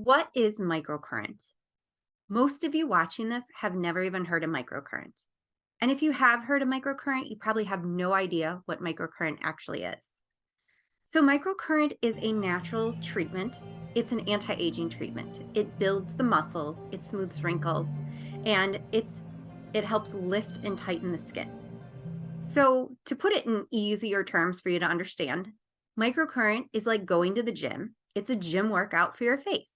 What is microcurrent? Most of you watching this have never even heard of microcurrent. And if you have heard of microcurrent, you probably have no idea what microcurrent actually is. So microcurrent is a natural treatment. It's an anti-aging treatment. It builds the muscles, it smooths wrinkles, and it helps lift and tighten the skin. So to put it in easier terms for you to understand, microcurrent is like going to the gym. It's a gym workout for your face.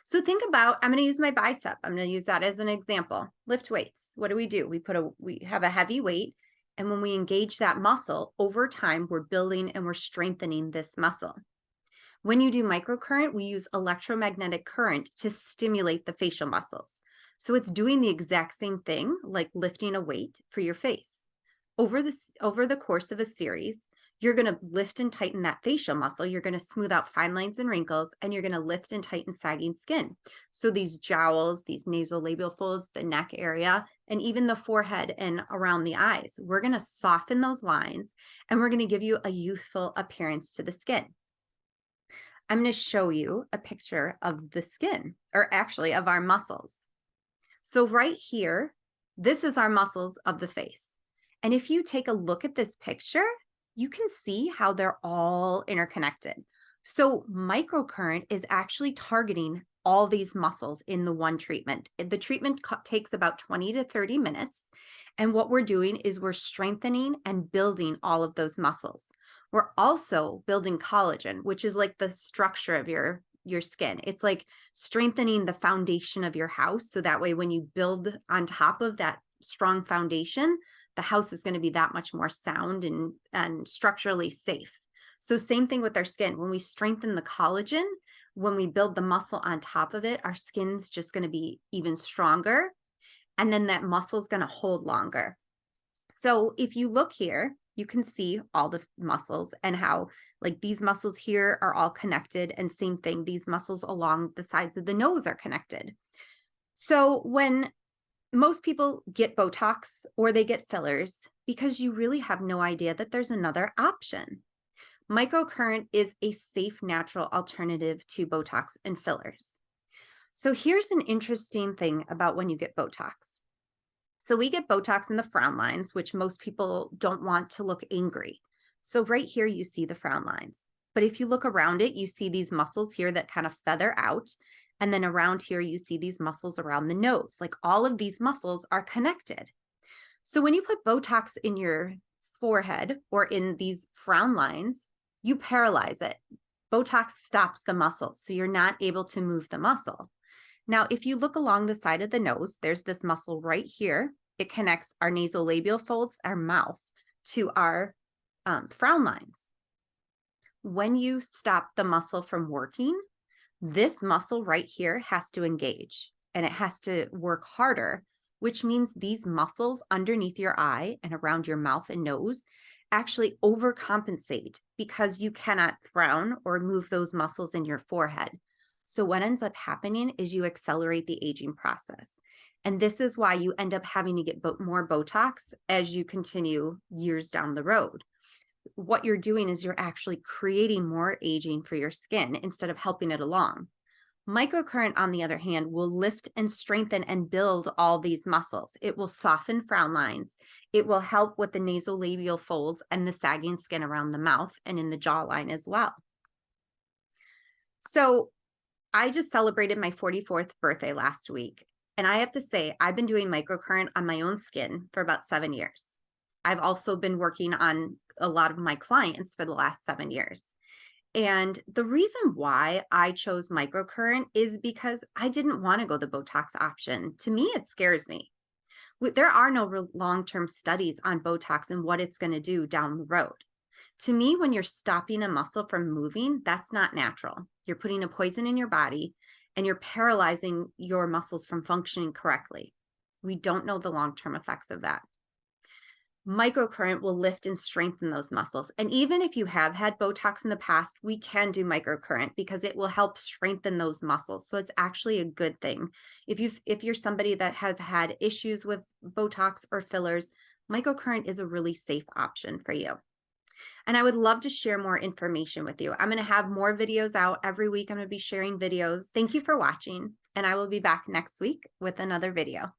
So think about, I'm going to use my bicep. I'm going to use that as an example. Lift weights. What do? We have a heavy weight. And when we engage that muscle over time, we're building and we're strengthening this muscle. When you do microcurrent, we use electromagnetic current to stimulate the facial muscles. So it's doing the exact same thing like lifting a weight for your face. Over the course of a series, you're going to lift and tighten that facial muscle. You're going to smooth out fine lines and wrinkles, and you're going to lift and tighten sagging skin. So these jowls, these nasolabial folds, the neck area, and even the forehead and around the eyes, we're going to soften those lines, and we're going to give you a youthful appearance to the skin. I'm going to show you a picture of the skin, or actually of our muscles. So right here, this is our muscles of the face. And if you take a look at this picture, you can see how they're all interconnected. So microcurrent is actually targeting all these muscles in the one treatment. The treatment takes about 20 to 30 minutes. And what we're doing is we're strengthening and building all of those muscles. We're also building collagen, which is like the structure of your skin. It's like strengthening the foundation of your house. So that way, when you build on top of that strong foundation, the house is going to be that much more sound and structurally safe. So same thing with our skin. When we strengthen the collagen, when we build the muscle on top of it, our skin's just going to be even stronger. And then that muscle is going to hold longer. So if you look here, you can see all the muscles and how like these muscles here are all connected, and same thing, these muscles along the sides of the nose are connected. So when most people get Botox or they get fillers because you really have no idea that there's another option. Microcurrent is a safe, natural alternative to Botox and fillers. So here's an interesting thing about when you get Botox. So we get Botox in the frown lines, which most people don't want to look angry. So right here, you see the frown lines. But if you look around it, you see these muscles here that kind of feather out. And then around here, you see these muscles around the nose. Like all of these muscles are connected. So when you put Botox in your forehead or in these frown lines, you paralyze it. Botox stops the muscle, so you're not able to move the muscle. Now, if you look along the side of the nose, there's this muscle right here. It connects our nasolabial folds, our mouth, to our frown lines. When you stop the muscle from working, this muscle right here has to engage and it has to work harder, which means these muscles underneath your eye and around your mouth and nose actually overcompensate because you cannot frown or move those muscles in your forehead. So what ends up happening is you accelerate the aging process. And this is why you end up having to get more Botox as you continue years down the road. What you're doing is you're actually creating more aging for your skin instead of helping it along. Microcurrent, on the other hand, will lift and strengthen and build all these muscles. It will soften frown lines. It will help with the nasolabial folds and the sagging skin around the mouth and in the jawline as well. So I just celebrated my 44th birthday last week. And I have to say, I've been doing microcurrent on my own skin for about 7 years. I've also been working on a lot of my clients for the last 7 years. And the reason why I chose microcurrent is because I didn't want to go the Botox option. To me, it scares me. There are no long-term studies on Botox and what it's going to do down the road. To me, when you're stopping a muscle from moving, that's not natural. You're putting a poison in your body and you're paralyzing your muscles from functioning correctly. We don't know the long-term effects of that. Microcurrent will lift and strengthen those muscles. And even if you have had Botox in the past, we can do microcurrent because it will help strengthen those muscles. So it's actually a good thing. If you're somebody that has had issues with Botox or fillers, microcurrent is a really safe option for you. And I would love to share more information with you. I'm going to have more videos out every week. I'm going to be sharing videos. Thank you for watching, and I will be back next week with another video.